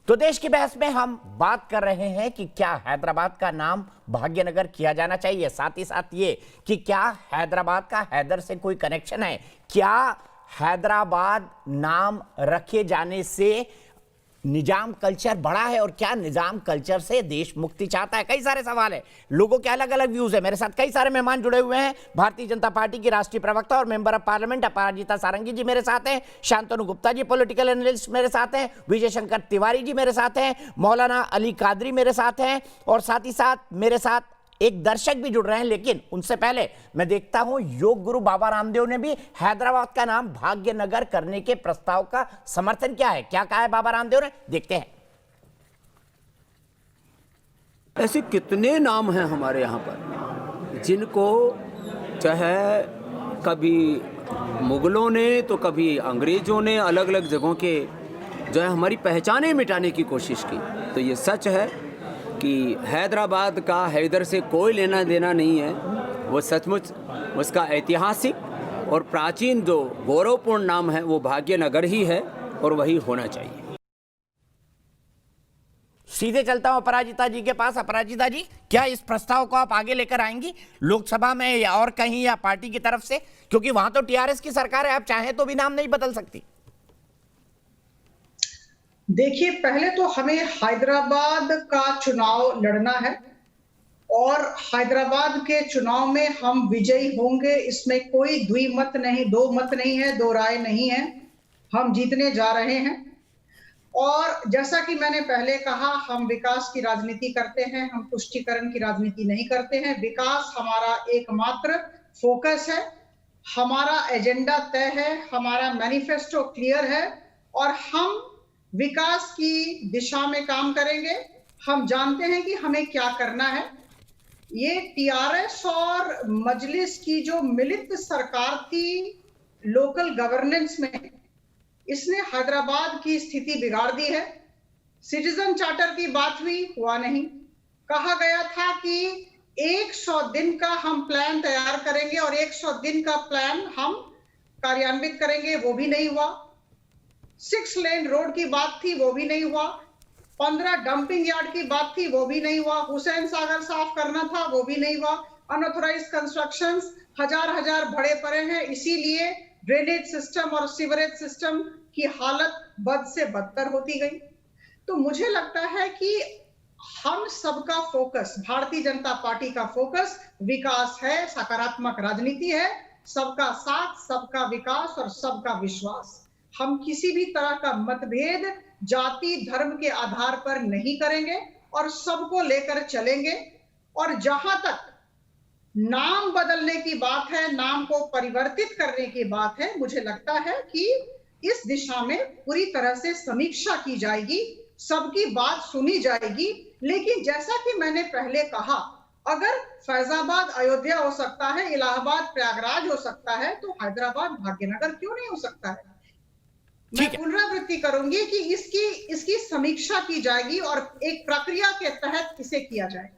तो देश की बहस में हम बात कर रहे हैं कि क्या हैदराबाद का नाम भाग्यनगर किया जाना चाहिए, साथ ही साथ ये कि क्या हैदराबाद का हैदर से कोई कनेक्शन है, क्या हैदराबाद नाम रखे जाने से निजाम कल्चर बड़ा है और क्या निजाम कल्चर से देश मुक्ति चाहता है। कई सारे सवाल है, लोगों के अलग अलग व्यूज है। मेरे साथ कई सारे मेहमान जुड़े हुए हैं। भारतीय जनता पार्टी की राष्ट्रीय प्रवक्ता और मेंबर ऑफ पार्लियामेंट अपराजिता सारंगी जी मेरे साथ हैं, शांतनु गुप्ता जी पॉलिटिकल एनालिस्ट मेरे साथ हैं, विजय शंकर तिवारी जी मेरे साथ हैं, मौलाना अली कादरी मेरे साथ हैं और साथ ही साथ मेरे साथ एक दर्शक भी जुड़ रहे हैं। लेकिन उनसे पहले मैं देखता हूं योग गुरु बाबा रामदेव ने भी हैदराबाद का नाम भाग्यनगर करने के प्रस्ताव का समर्थन किया है। क्या कहा है बाबा रामदेव ने, देखते हैं। ऐसे कितने नाम हैं हमारे यहाँ पर जिनको चाहे कभी मुगलों ने तो कभी अंग्रेजों ने अलग अलग जगहों के जो है हमारी पहचानें मिटाने की कोशिश की। तो ये सच है कि हैदराबाद का हैदर से कोई लेना देना नहीं है। वो सचमुच उसका ऐतिहासिक और प्राचीन जो गौरवपूर्ण नाम है वो भाग्यनगर ही है और वही होना चाहिए। सीधे चलता हूं अपराजिता जी के पास। अपराजिता जी, क्या इस प्रस्ताव को आप आगे लेकर आएंगी लोकसभा में या और कहीं या पार्टी की तरफ से, क्योंकि वहां तो टीआरएस की सरकार है, आप चाहें तो भी नाम नहीं बदल सकती। देखिए, पहले तो हमें हैदराबाद का चुनाव लड़ना है और हैदराबाद के चुनाव में हम विजयी होंगे, इसमें कोई द्विमत नहीं, दो मत नहीं है, दो राय नहीं है। हम जीतने जा रहे हैं और जैसा कि मैंने पहले कहा, हम विकास की राजनीति करते हैं, हम तुष्टीकरण की राजनीति नहीं करते हैं। विकास हमारा एकमात्र फोकस है, हमारा एजेंडा तय है, हमारा मैनिफेस्टो क्लियर है और हम विकास की दिशा में काम करेंगे। हम जानते हैं कि हमें क्या करना है। ये टीआरएस और मजलिस की जो मिलित सरकार थी लोकल गवर्नेंस में, इसने हैदराबाद की स्थिति बिगाड़ दी है। सिटीजन चार्टर की बात हुआ नहीं। कहा गया था कि 100 दिन का हम प्लान तैयार करेंगे और 100 दिन का प्लान हम कार्यान्वित करेंगे, वो भी नहीं हुआ। 6 लेन रोड की बात थी, वो भी नहीं हुआ। 15 डंपिंग यार्ड की बात थी, वो भी नहीं हुआ। हुसैन सागर साफ करना था, वो भी नहीं हुआ। अनऑथराइज्ड कंस्ट्रक्शंस हजार भरे पड़े हैं, इसीलिए ड्रेनेज सिस्टम और सीवरेज सिस्टम की हालत बद से बदतर होती गई। तो मुझे लगता है कि हम सबका फोकस, भारतीय जनता पार्टी का फोकस विकास है, सकारात्मक राजनीति है, सबका साथ, सबका विकास और सबका विश्वास। हम किसी भी तरह का मतभेद जाति धर्म के आधार पर नहीं करेंगे और सबको लेकर चलेंगे। और जहां तक नाम बदलने की बात है, नाम को परिवर्तित करने की बात है, मुझे लगता है कि इस दिशा में पूरी तरह से समीक्षा की जाएगी, सबकी बात सुनी जाएगी। लेकिन जैसा कि मैंने पहले कहा, अगर फैजाबाद अयोध्या हो सकता है, इलाहाबाद प्रयागराज हो सकता है, तो हैदराबाद भाग्यनगर क्यों नहीं हो सकता है। मैं पुनरावृत्ति करूंगी कि इसकी समीक्षा की जाएगी और एक प्रक्रिया के तहत इसे किया जाएगा।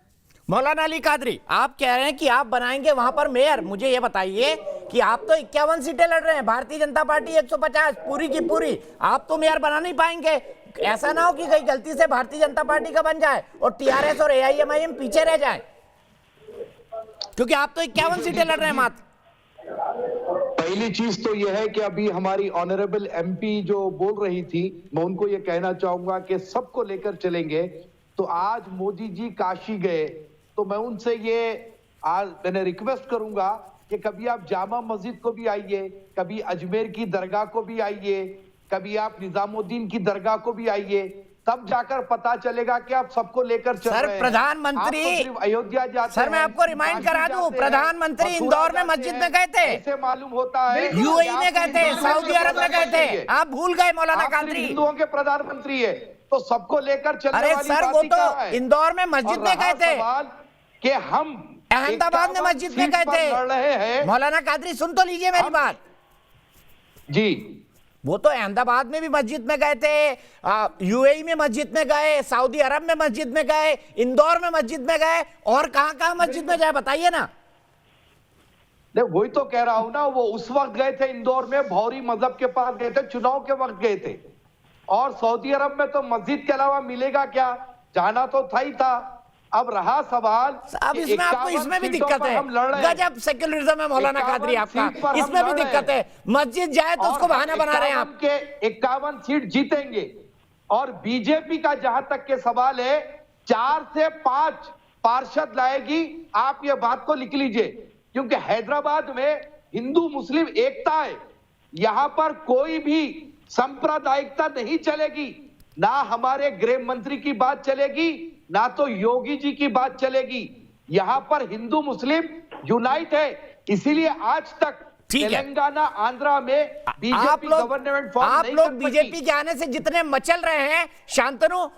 मौलाना अली कादरी, आप कह रहे हैं कि आप बनाएंगे वहां पर मेयर। मुझे ये बताइए कि आप तो 51 सीटें लड़ रहे हैं, भारतीय जनता पार्टी 150 पूरी की पूरी, आप तो मेयर बना नहीं पाएंगे। ऐसा ना हो कि कहीं गलती से भारतीय जनता पार्टी का बन जाए और टीआरएस और एआईएमआईएम पीछे रह जाए, क्योंकि आप तो 51 सीटें लड़ रहे हैं मात्र। पहली चीज तो यह है कि अभी हमारी ऑनरेबल एमपी जो बोल रही थी, मैं उनको ये कहना चाहूंगा कि सबको लेकर चलेंगे। तो आज मोदी जी काशी गए, तो मैं उनसे ये आज मैंने रिक्वेस्ट करूंगा कि कभी आप जामा मस्जिद को भी आइए, कभी अजमेर की दरगाह को भी आइए, कभी आप निजामुद्दीन की दरगाह को भी आइए, तब जाकर पता चलेगा कि आप सबको लेकर चल रहे हैं। सर, प्रधानमंत्री अयोध्या जाते सर, मैं आपको रिमाइंड करा दूं, प्रधानमंत्री इंदौर में मस्जिद में गए थे, ऐसे मालूम होता है, यूएई में गए थे, सऊदी अरब में गए थे, आप भूल गए मौलाना कादरी। हिंदुओं के प्रधानमंत्री है तो सबको लेकर चलने अरे वाली सर, बात वो ही क्या तो है? इंदौर में मस्जिद में गए थे, कि हम अहमदाबाद में मस्जिद में गए थे। मौलाना कादरी, सुन तो लीजिए मेरी बात जी। वो तो अहमदाबाद में भी मस्जिद में गए थे, यूएई में मस्जिद में गए, सऊदी अरब में मस्जिद में गए, इंदौर में मस्जिद में गए, और कहां मस्जिद में जाए बताइए ना। वही तो कह रहा हूं ना, वो उस वक्त गए थे इंदौर में, भौरी मजहब के पास गए थे, चुनाव के वक्त गए थे। और सऊदी अरब में तो मस्जिद के अलावा मिलेगा क्या, जाना तो था ही था। अब रहा सवाल, अब इसमें आपको इसमें भी दिक्कत है, गजब सेक्युलरिज्म है मौलाना कादरी आपका, इसमें भी दिक्कत है, मस्जिद जाए तो उसको बहाना बना रहे हैं आप। 51 सीट जीतेंगे। और बीजेपी का जहां तक के सवाल है, 4 से 5 पार्षद लाएगी, आप ये बात को लिख लीजिए, क्योंकि हैदराबाद में हिंदू मुस्लिम एकता है, यहां पर कोई भी सांप्रदायिकता नहीं चलेगी, ना हमारे गृह मंत्री की बात चलेगी, ना तो योगी जी की बात चलेगी। यहां पर हिंदू मुस्लिम यूनाइट है, इसीलिए आज तक तेलंगाना आंध्रा में बीजेपी गवर्नमेंट फॉर्म नहीं कर सकी। आप लोग बीजेपी के आने से जितने मचल रहे हैं शांतनु,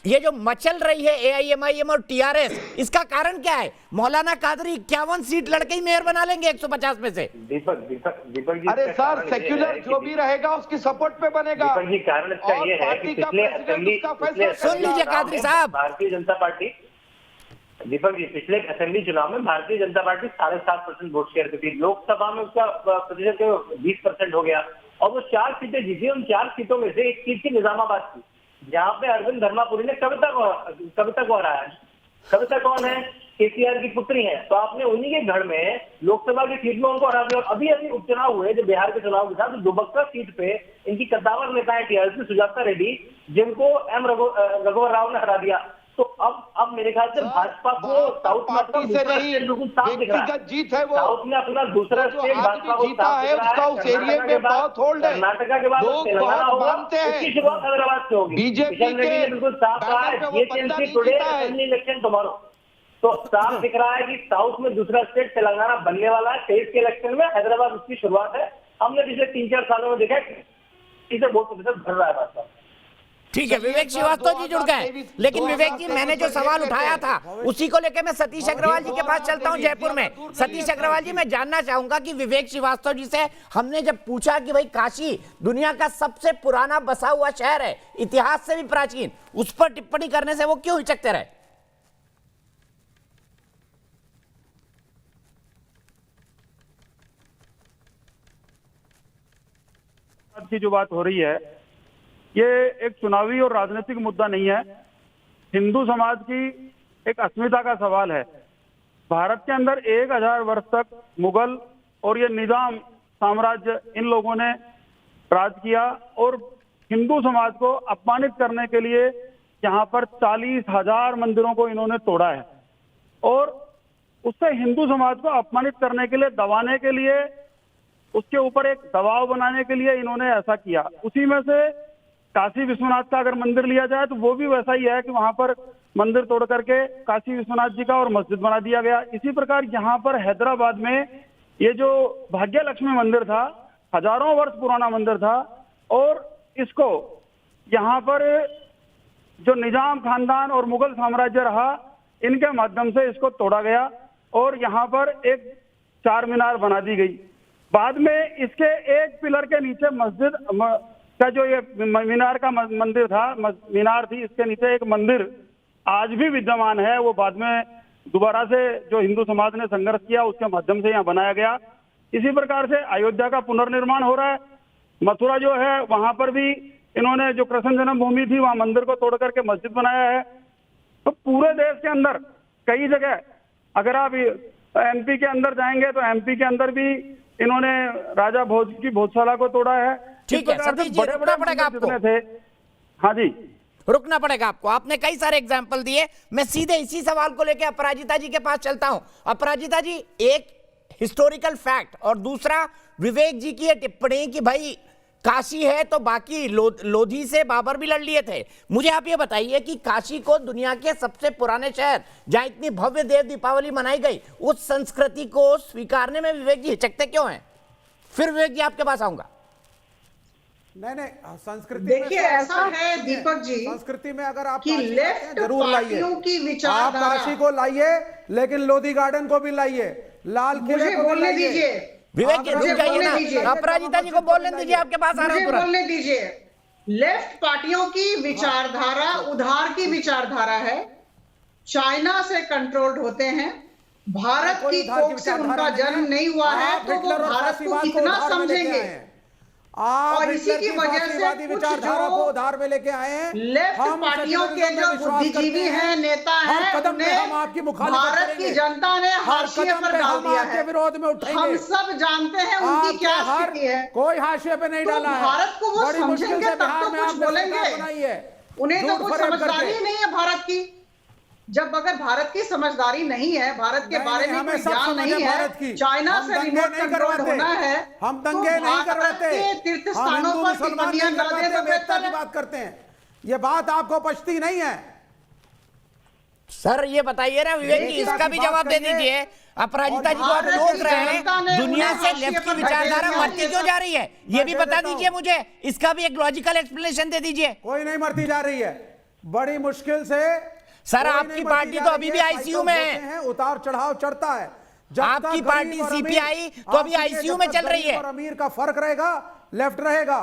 ये जो मचल रही है एआईएमआईएम और टीआरएस, इसका कारण क्या है? मौलाना कादरी 51 सीट लड़के ही मेयर बना लेंगे 150 में से। दीपक जी, अरे सर, सेक्युलर जो भी रहेगा उसकी सपोर्ट पे बनेगा। दीपक जी, कारण इसका ये है कि पिछले असेंबली, सुन लीजिए कादरी साहब, भारतीय जनता पार्टी, दीपक जी, पिछले असेंबली चुनाव में Bharatiya Janata party 7.5% vote share करती थी, लोकसभा में उसका प्रतिशत 20% हो गया, और वो 4 सीटें जीती। उन 4 सीटों में से एक सीट थी निजामाबाद की, जहां पे अरविंद धर्मापुरी ने कविता को हराया। कविता कौन है? केसीआर की पुत्री है, तो आपने उन्हीं के घर में लोकसभा की सीट में उनको हरा दिया। अभी अभी उपचुनाव हुए जो बिहार के चुनाव के साथ, तो दुबक्का सीट पे इनकी कद्दावर नेता है टीआरएस की सुजाता रेड्डी, जिनको एम रघुवर राव ने हरा दिया। तो अब मेरे ख्याल से भाजपा को साउथ में अपना दूसरा स्टेट बिल्कुल साफ दिख रहा है। जीत है वो, साउथ में अपना दूसरा स्टेट भाजपा को साफ दिख रहा है। उस एरिया में बहुत होल्ड है, कर्नाटका के बाद तेलंगाना होगा, उसकी शुरुआत हैदराबाद से होगी। बीजेपी के बिल्कुल साफ रहा है, GHMC today, assembly election tomorrow. तो साफ दिख रहा है कि साउथ में दूसरा स्टेट तेलंगाना बनने वाला है। 23 के इलेक्शन में हैदराबाद उसकी शुरुआत है। हमने पिछले 3-4 सालों में देखा है इसे बहुत प्रतिशत भर रहा है भाजपा। ठीक है, विवेक श्रीवास्तव जी जुड़ गए, लेकिन विवेक जी, मैंने जो सवाल उठाया था उसी को लेकर मैं सतीश अग्रवाल जी के पास चलता हूं जयपुर में। सतीश अग्रवाल जी, मैं जानना चाहूंगा कि विवेक श्रीवास्तव जी से हमने जब पूछा कि भाई काशी दुनिया का सबसे पुराना बसा हुआ शहर है, इतिहास से भी प्राचीन, उस पर टिप्पणी करने से वो क्यों हिचकते रहे? की जो बात हो रही है, ये एक चुनावी और राजनीतिक मुद्दा नहीं है, हिंदू समाज की एक अस्मिता का सवाल है। भारत के अंदर 1000 वर्ष तक मुगल और ये निजाम साम्राज्य, इन लोगों ने राज किया, और हिंदू समाज को अपमानित करने के लिए यहाँ पर 40,000 मंदिरों को इन्होंने तोड़ा है, और उससे हिंदू समाज को अपमानित करने के लिए, दबाने के लिए, उसके ऊपर एक दबाव बनाने के लिए इन्होंने ऐसा किया। उसी में से काशी विश्वनाथ का अगर मंदिर लिया जाए तो वो भी वैसा ही है कि वहां पर मंदिर तोड़ करके काशी विश्वनाथ जी का और मस्जिद बना दिया गया। इसी प्रकार यहाँ पर हैदराबाद में ये जो भाग्य लक्ष्मी मंदिर था, हजारों वर्ष पुराना मंदिर था, और इसको यहाँ पर जो निजाम खानदान और मुगल साम्राज्य रहा, इनके माध्यम से इसको तोड़ा गया और यहाँ पर एक 4 मीनार बना दी गई। बाद में इसके एक पिलर के नीचे मस्जिद का जो ये मीनार का मंदिर था, मीनार थी, इसके नीचे एक मंदिर आज भी विद्यमान है। वो बाद में दोबारा से जो हिंदू समाज ने संघर्ष किया उसके माध्यम से यहाँ बनाया गया। इसी प्रकार से अयोध्या का पुनर्निर्माण हो रहा है। मथुरा जो है वहां पर भी इन्होंने जो कृष्ण जन्मभूमि थी वहां मंदिर को तोड़ करके मस्जिद बनाया है। तो पूरे देश के अंदर कई जगह, अगर आप एमपी के अंदर जाएंगे तो एमपी के अंदर भी इन्होंने राजा भोज की भोजशाला को तोड़ा है। ठीक है सतीश जी, रुकना पड़ेगा आपको। हाँ जी, रुकना पड़ेगा आपको, आपने कई सारे एग्जाम्पल दिए। मैं सीधे इसी सवाल को लेकर अपराजिता जी के पास चलता हूं। अपराजिता जी, एक हिस्टोरिकल फैक्ट और दूसरा विवेक जी की ये टिप्पणी कि भाई काशी है तो बाकी लोधी से बाबर भी लड़ लिए थे। मुझे आप ये बताइए कि काशी को दुनिया के सबसे पुराने शहर, जहां इतनी भव्य देव दीपावली मनाई गई, उस संस्कृति को स्वीकारने में विवेक जी हिचकते क्यों हैं? फिर विवेक जी आपके पास आऊंगा। नहीं, संस्कृति देखिए ऐसा है दीपक जी, संस्कृति में अगर आप कि लेफ्ट जरूर लाइए, की आप विचारधारा, काशी को लाइए लेकिन लोधी गार्डन को भी लाइए, लाल किले को बोलने दीजिए। विवेक जी रुक जाइए ना, अपराजिता जी को बोलने दीजिए, आपके पास आ रहा हूं तुरंत। बोलने दीजिए। लेफ्ट पार्टियों की विचारधारा उधार की विचारधारा है, चाइना से कंट्रोल्ड होते हैं, भारत की कोख से उनका जन्म नहीं हुआ है, तो वो भारत को कितना समझेंगे? आप और इसी हिटलर की वजह से फासीवादी कुछ विचारधारा जो को उधार में लेके आए हैं। लेफ्ट हम पार्टियों के सेक्युलरिज्म जो में विश्वास बुद्धिजीवी करते हैं, नेता हर हैं, कदम पे उन्हें हम आपकी मुखालिफत भारत की करेंगे। जनता ने हर हाशिए कदम पर पे डाल हम दिया आपके है। विरोध में उठेंगे। हम सब जानते हैं उनकी आपके क्या हर स्थिति है। कोई हाशिए पे नहीं तो डाला है। भारत को वो बड़ी मुश्किल समझेंगे से तब बिहार तो में कुछ आपने बोलेंगे। सरकार बनाई है। उन्हें तो झूठ कुछ फरेब समझदारी करके। ही नहीं है भारत की। जब अगर भारत की समझदारी नहीं है, भारत के नहीं, बारे नहीं, में हमें कोई सब ज्ञान समझ नहीं है है, भारत की। चाइना हम से दंगे रिमोट नहीं कंट्रोल करवाते। होना है, हम तो दंगे नहीं भारत करवाते। के तीर्थ हम स्थानों हिंदू पर मुसलमान टिप्पणियां नहीं कर दे करवाते, तो हम एकता बेहतर की है। बात करते हैं। ये बात आपको पछती नहीं है। सर ये बताइए ना विवेक जी, इसका भी जवाब दे दीजिए। अपराजिता जी को आप भारत रोक की रहे जनता ने हैं, दुनिया उन्हें से हाशिए लेफ्ट की पर विचारधारा धकेल दिया। मरती क्यों जा रही है, ये भी मैं बता देता हूं। दीजिए मुझे। इसका भी एक लॉजिकल एक्सप्लेनेशन दे दीजिए। कोई नहीं मरती जा रही है, बड़ी मुश्किल से। सर, कोई आपकी नहीं मरती पार्टी जा तो रही अभी भी है, आईसीयू में साइकिल है। होते हैं, उतार चढ़ाव चढ़ता है। जब आपकी तक गरीब पार्टी और अमीर- सीपीआई तो अभी आप आईसीयू जब में तक चल रही गरीब है। और अमीर का फर्क रहेगा, लेफ्ट रहेगा।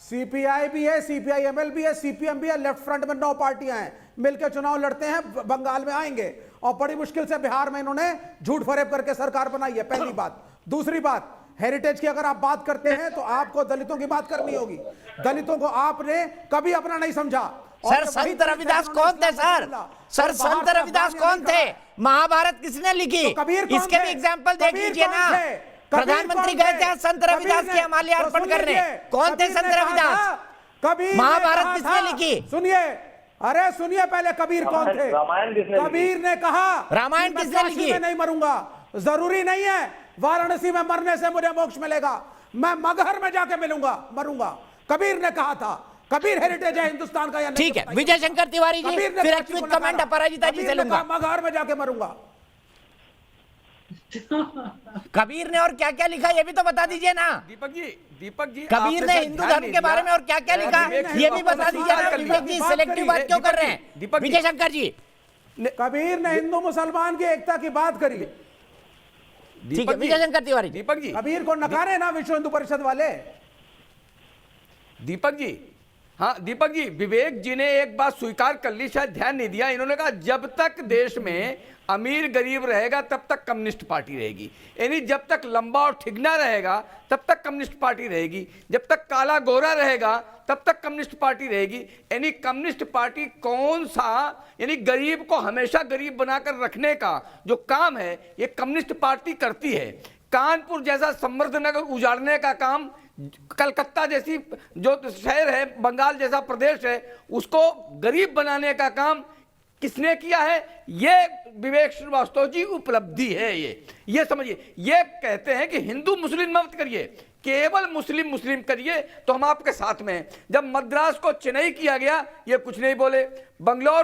सीपीआई भी है, सीपीआईएमएल भी है, सीपीएम भी है। लेफ्ट फ्रंट में 9 पार्टियां हैं, मिलकर चुनाव लड़ते हैं। बंगाल में आएंगे और बड़ी मुश्किल से बिहार में इन्होंने झूठ फरेब करके सरकार बनाई है। पहली बात। दूसरी बात, हेरिटेज की अगर आप बात करते हैं तो आपको दलितों की बात करनी होगी। दलितों को आपने कभी अपना नहीं समझा। सर, संत रविदास कौन थे सर? सर, संत रविदास कौन थे? महाभारत किसने लिखी? तो कबीर कौन इसके थे? भी एग्जाम्पल देख कबीर लीजिए कौन ना। थे? कबीर प्रधानमंत्री कौन गए थे? थे संत रविदास कबीर के ने- माल्यार्पण तो सुन करने। लीजिए, कौन थे कबीर संत ने कहा रविदास? था, कबीर ने महाभारत कहा किसने था, लिखी? सुनिए, अरे सुनिए पहले, कबीर कौन थे? रामायण किसने लिखी? कबीर ने कहा रामायण कि मैं किसने काशी लिखी? में नहीं मरूंगा, जरूरी नहीं है वाराणसी में मरने से मुझे मोक्ष मिलेगा, मैं मगहर में जाके मरूंगा। कबीर ने कहा था। कबीर हेरिटेज है हिंदुस्तान का या नहीं? ठीक है, विजय शंकर तिवारी जी, कबीर ने फिर काशी को एक नकारा। कमेंट अपराजिता जी से कबीर ने लूंगा। कहा, मगहर में जाके मरूंगा। कबीर ने और क्या क्या लिखा ये भी तो बता दीजिए ना। दीपक जी कबीर आपने ने शायद हिंदू ध्यान धर्म नहीं के बारे दिया। में और क्या क्या लिखा विवेक ये भी जी, बता आपने दीजिए ना। स्वीकार कर लिया। विवेक जी सिलेक्टिव बात क्यों कर रहे हैं? दीपक जी, विजय शंकर जी, कबीर ने हिंदू मुसलमान की एकता की बात करी। ठीक है, दीपक जी, विजय शंकर तिवारी जी। दीपक जी, कबीर को नकारे ना विश्व हिंदू परिषद वाले। दीपक जी, हाँ दीपक जी, विवेक जी ने एक बात स्वीकार कर ली, शायद ध्यान नहीं दिया। इन्होंने कहा जब तक देश में अमीर गरीब रहेगा तब तक कम्युनिस्ट पार्टी रहेगी। यानी जब तक लंबा और ठिगना रहेगा तब तक कम्युनिस्ट पार्टी रहेगी, जब तक काला गोरा रहेगा तब तक कम्युनिस्ट पार्टी रहेगी। यानी कम्युनिस्ट पार्टी कौन सा, यानी गरीब को हमेशा गरीब बनाकर रखने का जो काम है ये कम्युनिस्ट पार्टी करती है। कानपुर जैसा समृद्ध नगर उजाड़ने का काम, कलकत्ता जैसी जो शहर है, बंगाल जैसा प्रदेश है, उसको गरीब बनाने का काम किसने किया है? ये विवेक श्रीवास्तव जी उपलब्धि है। ये समझिए। ये कहते हैं कि हिंदू मुस्लिम मत करिए, केवल मुस्लिम मुस्लिम करिए तो हम आपके साथ में हैं। जब मद्रास को चेन्नई किया गया ये कुछ नहीं बोले, बंगलौर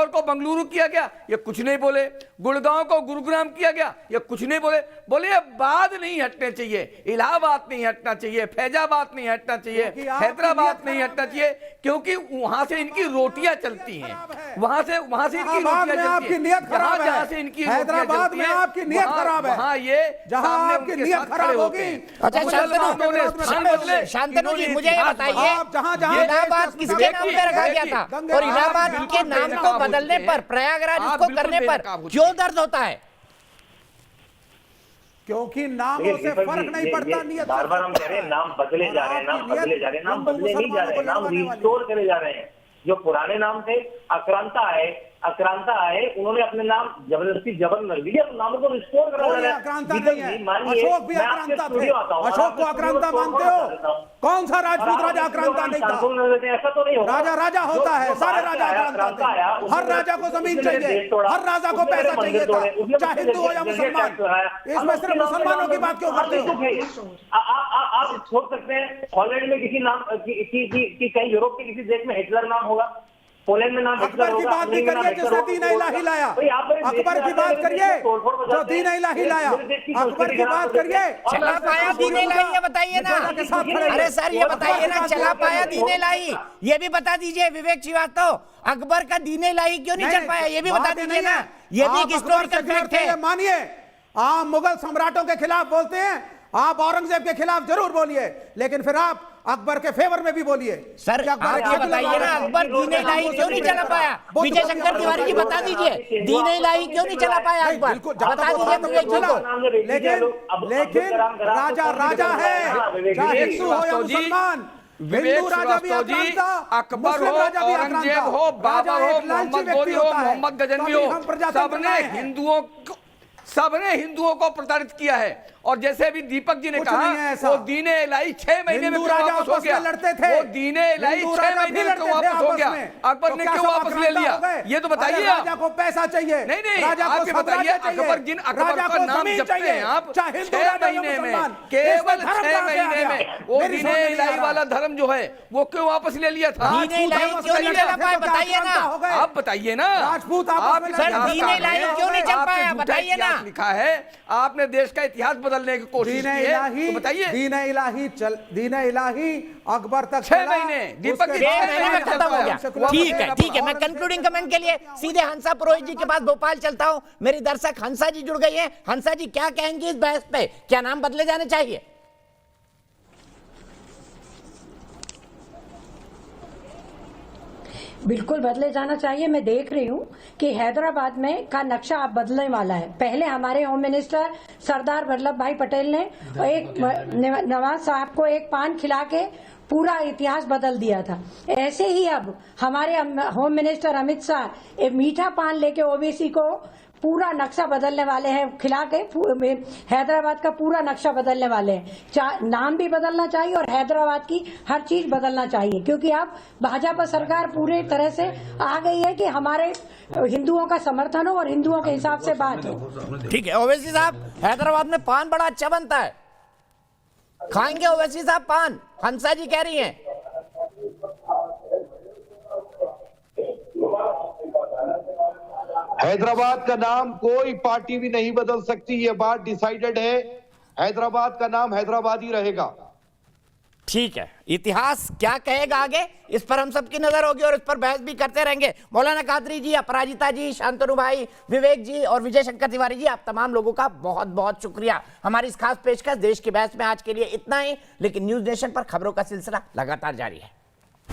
को बंगलुरु किया गया ये कुछ नहीं बोले, गुड़गांव को गुरुग्राम किया गया ये कुछ नहीं बोले। बोले ये बाद नहीं हटने चाहिए, इलाहाबाद नहीं हटना चाहिए, फैजाबाद नहीं हटना चाहिए, हैदराबाद नहीं हटना चाहिए, क्योंकि वहां से इनकी रोटियां चलती हैं, वहां से इनकी रोटियां आपकी चलती नियत हैं। खराब जहां है। से इनकी हैदराबाद में आपकी नियत खराब है। वहां ये जहां सामने आपकी उनके नियत साथ खराब खड़े होते होगी। हैं। अच्छा, मुसलमानों ने स्थान बदले, शांतनु जी, इन्होंने मुझे ये इतिहास बताइए, बदला। आप जहां इलाहाबाद किसके नाम पे रखा गया था? और इलाहाबाद बिल्कुल के नाम को बेनकाब हो बदलने चुके पर, हैं। प्रयागराज आप उसको बिल्कुल करने पर बेनकाब हो क्यों चुके हैं। दर्द होता है? क्योंकि नामों से फर्क नहीं पड़ता, नियत बार बार हम कह रहे हैं नाम बदले जा रहे हैं, नाम बदले जा रहे हैं, नाम बदले नहीं जा रहे हैं, नाम रिस्टोर करे जा रहे हैं। जो पुराने नाम थे, आक्रांता आए, उन्होंने अपने नाम जबरदस्ती जबरन रख दिया, तो नामों को रिस्टोर करा जा कोई रहा है। आक्रांता दीपक नहीं है। जी, मानिए, अशोक भी मैं आपके आक्रांता थे। स्टूडियो आता हूं, अशोक को आपके आक्रांता स्टूडियो मानते तोड़ हो? फोड़ कर देता हूं। कौन सा राजपूत राजा आक्रांता नहीं था? ऐसा तो नहीं होगा। राजा होता है, सारे राजा आक्रांता थे। हर राजा को जमीन चाहिए, हर राजा को पैसा चाहिए था, चाहे हिंदू हो या मुसलमान। इसमें सिर्फ मुसलमानों की बात क्यों करते हो? आप सोच सकते हैं हॉलैंड में किसी नाम की कहीं यूरोप के किसी देश में हिटलर नाम होगा, पोलैंड में नाम हिटलर अकबर की होगा, बात भी अमेरिका में करिए हिटलर जिसने होगा। दीन इलाही लाया। भाई, आप मेरे देश अकबर में की आते बात हैं, करिए मेरे तोड़-फोड़ जो बजाते दीन हैं, इलाही लाया। मेरे देश की अकबर संस्कृति की खराब बात कर देते करिए। हैं। चला पाया दीन इलाही, ये बताइए ना। के साथ खड़े अरे हैं। सर, ये बताइए ना, चला पाया दीन इलाही, ये भी बता दीजिए विवेक श्रीवास्तव। अकबर का दीन इलाही क्यों नहीं चल पाया, ये भी बता दीजिए ना। ये भी एक हिस्टोरिकल फैक्ट है। मानिए, आप मुगल सम्राटों के खिलाफ बोलते हैं, आप औरंगजेब के खिलाफ जरूर बोलिए, लेकिन फिर आप अकबर के फेवर में भी बोलिए। सर कि अकबर आप ये के बताइए ना, अकबर दीन इलाही क्यों नहीं चला पाया? विजय शंकर तिवारी जी बता दीजिए, दीन इलाही क्यों नहीं चला पाया अकबर? बिल्कुल, जब बता तक दीजिए वो विवेक जी को। लेकिन राजा राजा है, चाहे हिंदू हो या मुसलमान। हिंदू राजा भी आक्रांता, अकबर मुस्लिम हो, राजा भी औरंगजेब आक्रांता। हो, बाबर राजा हो, एक लालची मोहम्मद व्यक्ति गोरी हो, होता है। मोहम्मद गजनवी कभी हो, हम प्रजातंत्र सबने हिंदुओं को प्रताड़ित किया है। और जैसे अभी दीपक जी ने कुछ नहीं है कहा, ऐसा। वो दीन इलाही 6 महीने में हिंदू क्यों राजा वापस हो आपस गया? में लड़ते थे। वो दीन इलाही हिंदू 6 राजा महीने भी में क्यों लड़ते थे वापस हो आपस गया? में। अकबर तो ने क्या क्यों सब वापस ले आक्रांता लिया? हो गए? ये तो बताइए अरे आप। राजा को पैसा चाहिए, नहीं, राजा को आप ये बताइए, साम्राज्य चाहिए, अकबर जिन अकबर राजा का को नाम जमीन जपते चाहिए, हैं आप, चाहे हिंदू 6 राजा या महीने में, मुसलमान। केवल इसमें धर्म 6 कहां से आ महीने गया? में वो मेरी दीन समझ में नहीं आ इलाही रहा। वाला धर्म जो है वो क्यों वापस ले लिया था? दीन इलाही क्यों नहीं चला पाया? बताइए ना, आप बताइए ना। राजपूत आपस में सर, लड़ते दीन थे। इलाही क्यों नहीं चल पाया? बताइए ना। लिखा है आपने देश का इतिहास बदलने की कोशिश दीन की है, इलाही, तो बताइए। दीन इलाही अकबर तक 6 चला, महीने, दीपक उसके जी, बाद 6 महीने में खत्म हो गया। ठीक है, मैं कंक्लूडिंग कमेंट के लिए सीधे हंसा पुरोहित जी के पास भोपाल चलता हूं। मेरी दर्शक हंसा जी जुड़ गई हैं। हंसा जी क्या कहेंगी इस बहस पे? क्या नाम बदले जाने चाहिए? बिल्कुल बदले जाना चाहिए। मैं देख रही हूँ कि हैदराबाद में का नक्शा अब बदलने वाला है। पहले हमारे होम मिनिस्टर सरदार वल्लभ भाई पटेल ने एक नवाज साहब को एक पान खिला के पूरा इतिहास बदल दिया था। ऐसे ही अब हमारे होम मिनिस्टर अमित शाह एक मीठा पान लेके ओबीसी को पूरा नक्शा बदलने वाले हैं, खिला के हैदराबाद का पूरा नक्शा बदलने वाले हैं। नाम भी बदलना चाहिए और हैदराबाद की हर चीज बदलना चाहिए, क्योंकि अब भाजपा सरकार पूरी तरह से आ गई है कि हमारे हिंदुओं का समर्थन हो और हिंदुओं के हिसाब से बात हो। ठीक है ओवैसी साहब, हैदराबाद में पान बड़ा अच्छा बनता है, खाएंगे ओवैसी साहब पान? हंसा जी कह रही हैं। हैदराबाद का नाम कोई पार्टी भी नहीं बदल सकती, ये बात डिसाइडेड है। हैदराबाद का नाम हैदराबाद ही रहेगा। ठीक है, इतिहास क्या कहेगा आगे, इस पर हम सबकी नजर होगी और इस पर बहस भी करते रहेंगे। मौलाना कादरी जी, अपराजिता जी, शांतनु भाई, विवेक जी और विजय शंकर तिवारी जी, आप तमाम लोगों का बहुत बहुत शुक्रिया। हमारी इस खास पेशकश देश की बहस में आज के लिए इतना ही, लेकिन न्यूज नेशन पर खबरों का सिलसिला लगातार जारी है।